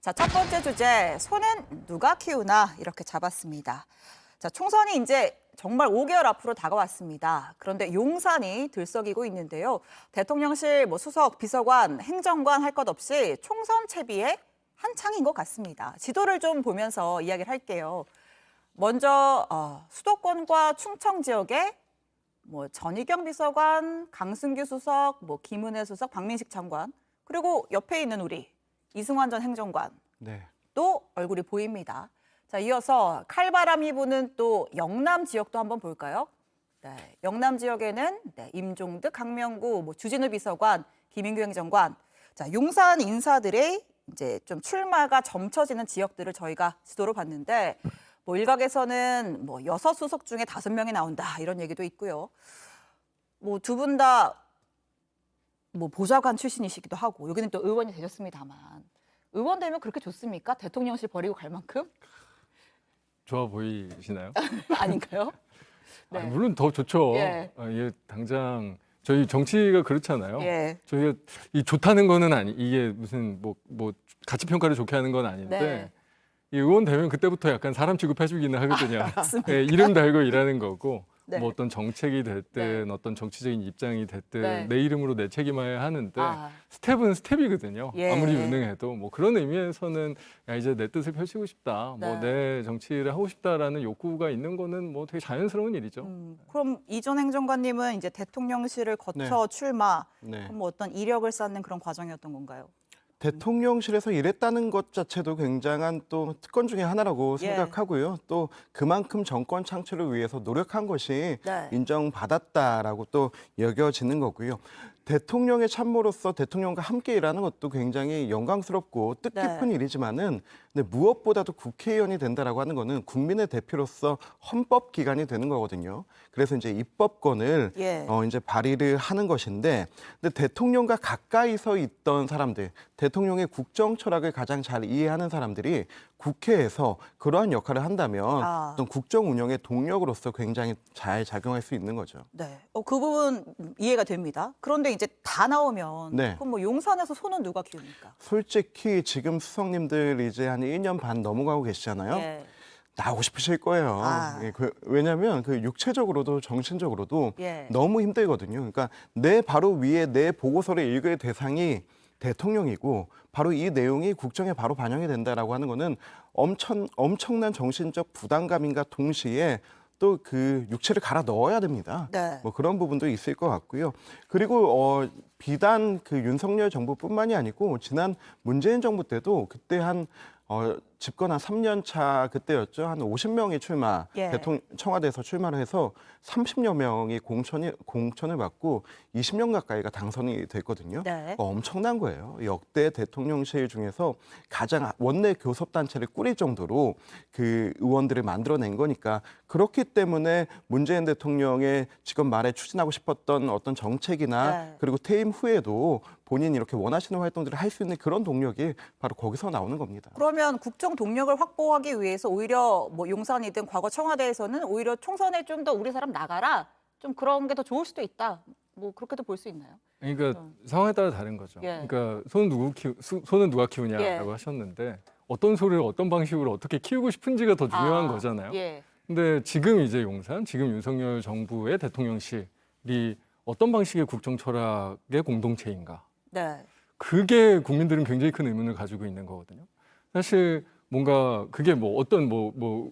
자, 첫 번째 주제, 소는 누가 키우나 이렇게 잡았습니다. 자, 총선이 이제 정말 5개월 앞으로 다가왔습니다. 그런데 용산이 들썩이고 있는데요. 대통령실 수석, 비서관, 행정관 할 것 없이 총선 채비에 한창인 것 같습니다. 지도를 좀 보면서 이야기를 할게요. 먼저 수도권과 충청 지역에 전희경 비서관, 강승규 수석, 김은혜 수석, 박민식 장관, 그리고 옆에 있는 우리 이승환 전 행정관 또 얼굴이 보입니다. 자, 이어서 칼바람이 부는 또 영남 지역도 한번 볼까요? 네, 영남 지역에는 임종득, 강명구, 주진우 비서관, 김인규 행정관. 자, 용산 인사들의 이제 좀 출마가 점쳐지는 지역들을 저희가 지도로 봤는데 일각에서는 6수석 중에 5명이 나온다 이런 얘기도 있고요. 두 분 다 보좌관 출신이시기도 하고 여기는 또 의원이 되셨습니다만 의원 되면 그렇게 좋습니까? 대통령실 버리고 갈 만큼? 좋아 보이시나요? 아닌가요? 네. 물론 더 좋죠. 예. 당장 저희 정치가 그렇잖아요. 예. 저희가 이 좋다는 거는 이게 무슨 가치 평가를 좋게 하는 건 아닌데 네. 이 의원 되면 그때부터 약간 사람 취급해주기는 하거든요. 이름 달고 일하는 거고. 네. 어떤 정책이 됐든 네. 어떤 정치적인 입장이 됐든 네. 내 이름으로 내책임해야 하는데 스텝은 스텝이거든요. 예. 아무리 유능해도 그런 의미에서는 이제 내 뜻을 펼치고 싶다, 네. 내 정치를 하고 싶다라는 욕구가 있는 거는 되게 자연스러운 일이죠. 그럼 이 전 행정관님은 이제 대통령실을 거쳐 네. 출마, 네. 어떤 이력을 쌓는 그런 과정이었던 건가요? 대통령실에서 일했다는 것 자체도 굉장한 또 특권 중에 하나라고 예. 생각하고요. 또 그만큼 정권 창출을 위해서 노력한 것이 네. 인정받았다라고 또 여겨지는 거고요. 대통령의 참모로서 대통령과 함께 일하는 것도 굉장히 영광스럽고 뜻깊은 네. 일이지만은 근데 무엇보다도 국회의원이 된다라고 하는 거는 국민의 대표로서 헌법 기관이 되는 거거든요. 그래서 이제 입법권을 예. 이제 발의를 하는 것인데, 근데 대통령과 가까이서 있던 사람들, 대통령의 국정 철학을 가장 잘 이해하는 사람들이 국회에서 그러한 역할을 한다면 어떤 국정 운영의 동력으로서 굉장히 잘 작용할 수 있는 거죠. 네. 그 부분 이해가 됩니다. 그런데 이제 다 나오면 네. 그럼 용산에서 소는 누가 키웁니까? 솔직히 지금 수석님들 이제 한 1년 반 넘어가고 계시잖아요. 예. 나오고 싶으실 거예요. 왜냐하면 육체적으로도 정신적으로도 예. 너무 힘들거든요. 그러니까 내 바로 위에 내 보고서를 읽을 대상이 대통령이고 바로 이 내용이 국정에 바로 반영이 된다라고 하는 거는 엄청난 정신적 부담감인가 동시에 또 그 육체를 갈아 넣어야 됩니다. 네. 그런 부분도 있을 것 같고요. 그리고 비단 그 윤석열 정부뿐만이 아니고 지난 문재인 정부 때도 그때 집권 한 3년 차 그때였죠. 한 50명이 예. 청와대에서 출마를 해서 30여 명이 공천을 받고 20명 가까이가 당선이 됐거든요. 네. 엄청난 거예요. 역대 대통령실 중에서 가장 원내 교섭단체를 꾸릴 정도로 그 의원들을 만들어낸 거니까 그렇기 때문에 문재인 대통령의 지금 말에 추진하고 싶었던 어떤 정책이나 네. 그리고 퇴임 후에도 본인이 이렇게 원하시는 활동들을 할 수 있는 그런 동력이 바로 거기서 나오는 겁니다. 그러면 국정 동력을 확보하기 위해서 오히려 용산이든 과거 청와대에서는 오히려 총선에 좀 더 우리 사람 나가라. 좀 그런 게 더 좋을 수도 있다. 그렇게도 볼 수 있나요? 그러니까 상황에 따라 다른 거죠. 예. 그러니까 소는 누가 키우냐라고 예. 하셨는데 어떤 소를 어떤 방식으로 어떻게 키우고 싶은지가 더 중요한 거잖아요. 예. 근데 지금 이제 지금 윤석열 정부의 대통령실이 어떤 방식의 국정 철학의 공동체인가? 네. 그게 국민들은 굉장히 큰 의문을 가지고 있는 거거든요. 사실 뭔가 그게 어떤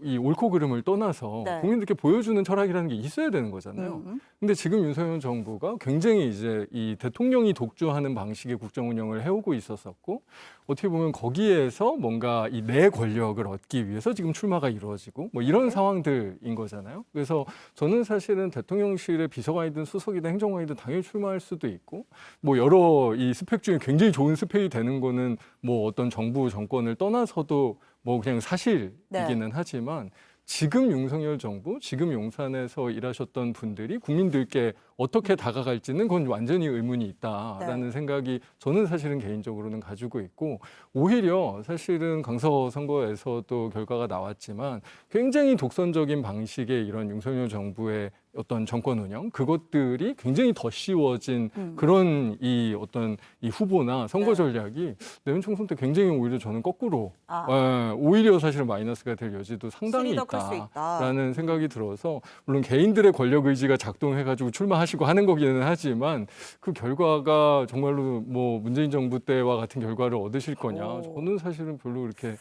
이 옳고 그름을 떠나서 네. 국민들께 보여주는 철학이라는 게 있어야 되는 거잖아요. 근데 지금 윤석열 정부가 굉장히 이제 이 대통령이 독주하는 방식의 국정 운영을 해오고 있었었고 어떻게 보면 거기에서 뭔가 이 내 권력을 얻기 위해서 지금 출마가 이루어지고 이런 상황들인 거잖아요. 그래서 저는 사실은 대통령실의 비서관이든 수석이든 행정관이든 당연히 출마할 수도 있고 여러 이 스펙 중에 굉장히 좋은 스펙이 되는 거는 어떤 정부 정권을 떠나서도 그냥 사실이기는 하지만 지금 윤석열 정부, 지금 용산에서 일하셨던 분들이 국민들께 어떻게 다가갈지는 그건 완전히 의문이 있다라는 네. 생각이 저는 사실은 개인적으로는 가지고 있고, 오히려 사실은 강서 선거에서도 결과가 나왔지만 굉장히 독선적인 방식의 이런 윤석열 정부의 어떤 정권 운영, 그것들이 굉장히 더 쉬워진 그런 이 어떤 이 후보나 선거 네. 전략이 내년 총선 때 굉장히 오히려 저는 거꾸로 아. 오히려 사실 마이너스가 될 여지도 상당히 실이 더 클 수 있다. 있다라는 생각이 들어서, 물론 개인들의 권력 의지가 작동해가지고 출마하시고 하는 거기는 하지만 그 결과가 정말로 뭐 문재인 정부 때와 같은 결과를 얻으실 거냐, 오. 저는 사실은 별로 그렇게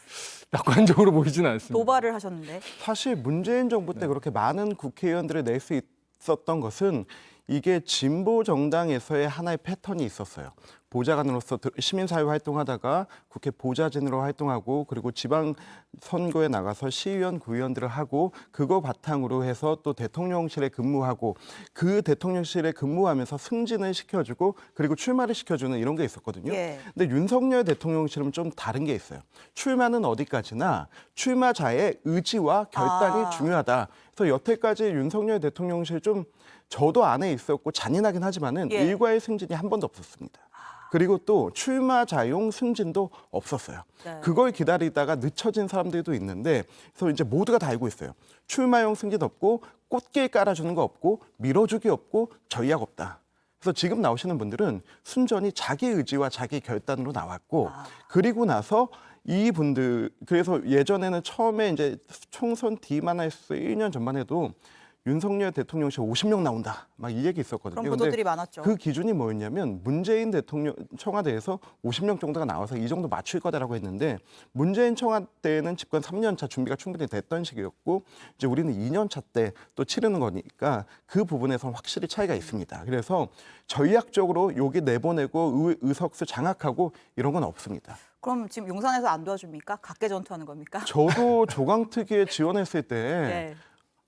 낙관적으로 보이지는 않습니다. 도발을 하셨는데. 사실 문재인 정부 때 그렇게 많은 국회의원들을 낼 수 있었던 것은 이게 진보 정당에서의 하나의 패턴이 있었어요. 보좌관으로서 시민사회 활동하다가 국회 보좌진으로 활동하고, 그리고 지방 선거에 나가서 시의원, 구의원들을 하고, 그거 바탕으로 해서 또 대통령실에 근무하고, 그 대통령실에 근무하면서 승진을 시켜주고, 그리고 출마를 시켜주는 이런 게 있었거든요. 예. 근데 윤석열 대통령실은 좀 다른 게 있어요. 출마는 어디까지나 출마자의 의지와 결단이 아. 중요하다. 그래서 여태까지 윤석열 대통령실 좀 저도 안에 있었고 잔인하긴 하지만은 예. 일괄 승진이 한 번도 없었습니다. 그리고 또 출마자용 승진도 없었어요. 네. 그걸 기다리다가 늦춰진 사람들도 있는데, 그래서 이제 모두가 다 알고 있어요. 출마용 승진 없고, 꽃길 깔아주는 거 없고, 밀어주기 없고, 전략 없다. 그래서 지금 나오시는 분들은 순전히 자기 의지와 자기 결단으로 나왔고, 그리고 나서 이분들, 그래서 예전에는 처음에 이제 총선 뒤만 했을 1년 전만 해도 윤석열 대통령실 50명 나온다, 막 이 얘기 있었거든요. 그런 근데 보도들이 많았죠. 그 기준이 뭐였냐면 문재인 대통령 청와대에서 50명 정도가 나와서 이 정도 맞출 거다라고 했는데, 문재인 청와대는 집권 3년 차 준비가 충분히 됐던 시기였고, 이제 우리는 2년 차 때 또 치르는 거니까 그 부분에서는 확실히 차이가 있습니다. 그래서 전략적으로 여기 내보내고 의석수 장악하고 이런 건 없습니다. 그럼 지금 용산에서 안 도와줍니까? 각계 전투하는 겁니까? 저도 조강특위에 지원했을 때 예.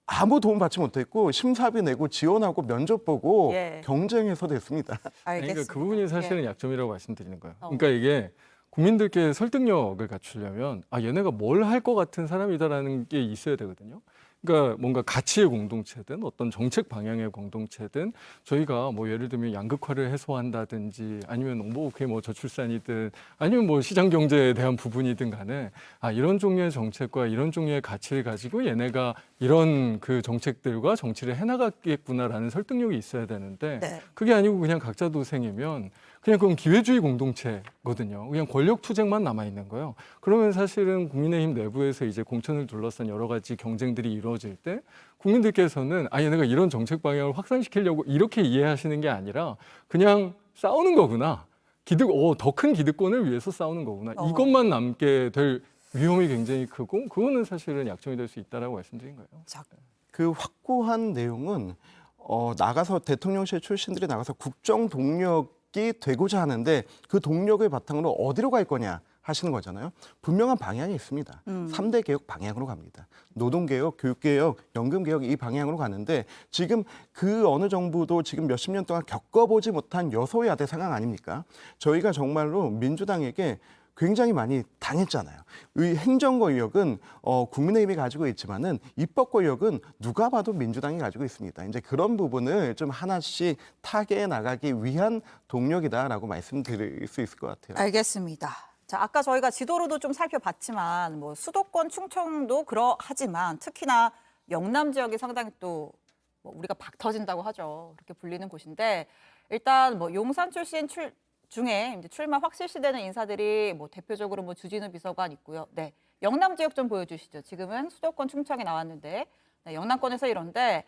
아무 도움 받지 못했고, 심사비 내고 지원하고 면접 보고 예. 경쟁해서 됐습니다. 알겠습니다. 그러니까 그 부분이 사실은 예. 약점이라고 말씀드리는 거예요. 어. 그러니까 이게 국민들께 설득력을 갖추려면 얘네가 뭘 할 것 같은 사람이다라는 게 있어야 되거든요. 그러니까 뭔가 가치의 공동체든 어떤 정책 방향의 공동체든, 저희가 뭐 예를 들면 양극화를 해소한다든지 아니면 농부국회 뭐 저출산이든 아니면 뭐 시장 경제에 대한 부분이든 간에 이런 종류의 정책과 이런 종류의 가치를 가지고 얘네가 이런 그 정책들과 정치를 해나가겠구나라는 설득력이 있어야 되는데, 네. 그게 아니고 그냥 각자 도생이면 그냥 그건 기회주의 공동체거든요. 그냥 권력 투쟁만 남아 있는 거예요. 그러면 사실은 국민의힘 내부에서 이제 공천을 둘러싼 여러 가지 경쟁들이 이루어질 때 국민들께서는 얘네가 이런 정책 방향을 확산시키려고 이렇게 이해하시는 게 아니라 그냥 싸우는 거구나. 더 큰 기득권을 위해서 싸우는 거구나. 이것만 남게 될 위험이 굉장히 크고, 그거는 사실은 약점이 될 수 있다라고 말씀드린 거예요. 자, 그 확고한 내용은 나가서 대통령실 출신들이 나가서 국정 동력이 되고자 하는데, 그 동력을 바탕으로 어디로 갈 거냐 하시는 거잖아요. 분명한 방향이 있습니다. 3대 개혁 방향으로 갑니다. 노동개혁, 교육개혁, 연금개혁, 이 방향으로 가는데, 지금 그 어느 정부도 지금 몇십 년 동안 겪어보지 못한 여소야대 상황 아닙니까? 저희가 정말로 민주당에게 굉장히 많이 당했잖아요. 이 행정 권력은 국민의힘이 가지고 있지만은 입법 권력은 누가 봐도 민주당이 가지고 있습니다. 이제 그런 부분을 좀 하나씩 타개해 나가기 위한 동력이다라고 말씀드릴 수 있을 것 같아요. 알겠습니다. 자, 아까 저희가 지도로도 좀 살펴봤지만 뭐 수도권 충청도 그러하지만 특히나 영남 지역이 상당히 또 뭐 우리가 박 터진다고 하죠. 그렇게 불리는 곳인데, 일단 뭐 용산 출신 중에 이제 출마 확실시되는 인사들이 뭐 대표적으로 뭐 주진우 비서관 있고요. 네, 영남 지역 좀 보여주시죠. 지금은 수도권 충청이 나왔는데, 네, 영남권에서 이런데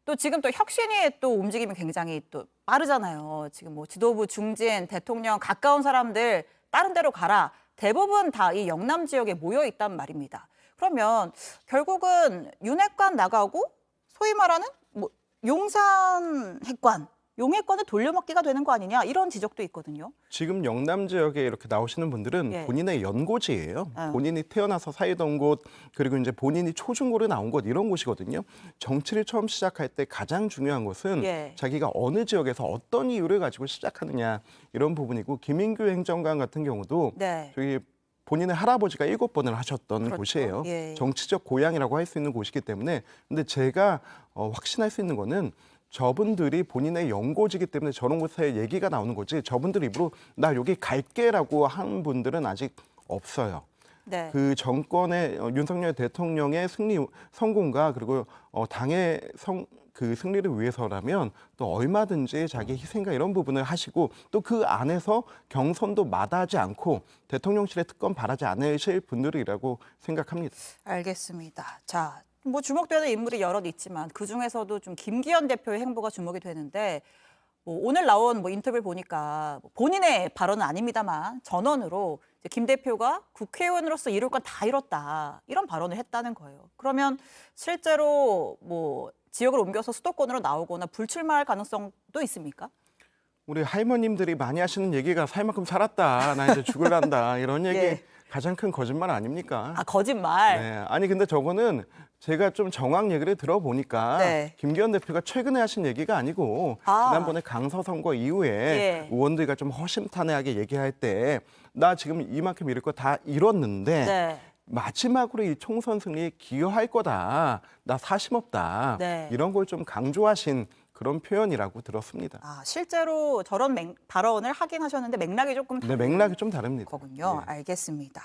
또 지금 또 혁신위의 또 움직임이 굉장히 또 빠르잖아요. 지금 뭐 지도부 중진, 대통령 가까운 사람들 다른 데로 가라. 대부분 다 이 영남 지역에 모여 있단 말입니다. 그러면 결국은 윤핵관 나가고 소위 말하는 뭐 용산 핵관, 용해권에 돌려먹기가 되는 거 아니냐, 이런 지적도 있거든요. 지금 영남 지역에 이렇게 나오시는 분들은 예. 본인의 연고지예요. 본인이 태어나서 살던 곳, 그리고 이제 본인이 초중고를 나온 곳, 이런 곳이거든요. 정치를 처음 시작할 때 가장 중요한 것은 예. 자기가 어느 지역에서 어떤 이유를 가지고 시작하느냐, 이런 부분이고, 김인규 행정관 같은 경우도 네. 저기 본인의 할아버지가 7번을 하셨던 그렇죠. 곳이에요. 예. 정치적 고향이라고 할 수 있는 곳이기 때문에. 근데 제가 확신할 수 있는 거는 저분들이 본인의 연고지기 때문에 저런 곳에 얘기가 나오는 거지 저분들 입으로 나 여기 갈게라고 한 분들은 아직 없어요. 네. 그 정권의 윤석열 대통령의 승리 성공과 그리고 당의 그 승리를 위해서라면 또 얼마든지 자기 희생과 이런 부분을 하시고 또 그 안에서 경선도 마다하지 않고 대통령실에 특검 바라지 않으실 분들이라고 생각합니다. 알겠습니다. 자, 뭐 주목되는 인물이 여럿 있지만 그 중에서도 좀 김기현 대표의 행보가 주목이 되는데 뭐 오늘 나온 뭐 인터뷰를 보니까 본인의 발언은 아닙니다만 전언으로 이제 김 대표가 국회의원으로서 이룰 건 다 이뤘다 이런 발언을 했다는 거예요. 그러면 실제로 뭐 지역을 옮겨서 수도권으로 나오거나 불출마할 가능성도 있습니까? 우리 할머님들이 많이 하시는 얘기가 살 만큼 살았다. 나 이제 죽을란다. 이런 얘기 예. 가장 큰 거짓말 아닙니까? 아, 거짓말. 네. 아니 근데 저거는 제가 좀 정황 얘기를 들어보니까 네. 김기현 대표가 최근에 하신 얘기가 아니고 지난번에 강서 선거 이후에 예. 의원들과 좀 허심탄회하게 얘기할 때 나 지금 이만큼 이룰 거 다 이뤘는데 네. 마지막으로 이 총선 승리에 기여할 거다. 나 사심 없다. 네. 이런 걸 좀 강조하신 그런 표현이라고 들었습니다. 아, 실제로 저런 발언을 하긴 하셨는데 맥락이 조금 네, 다른 맥락이 좀 다릅니다. 거군요. 예. 알겠습니다.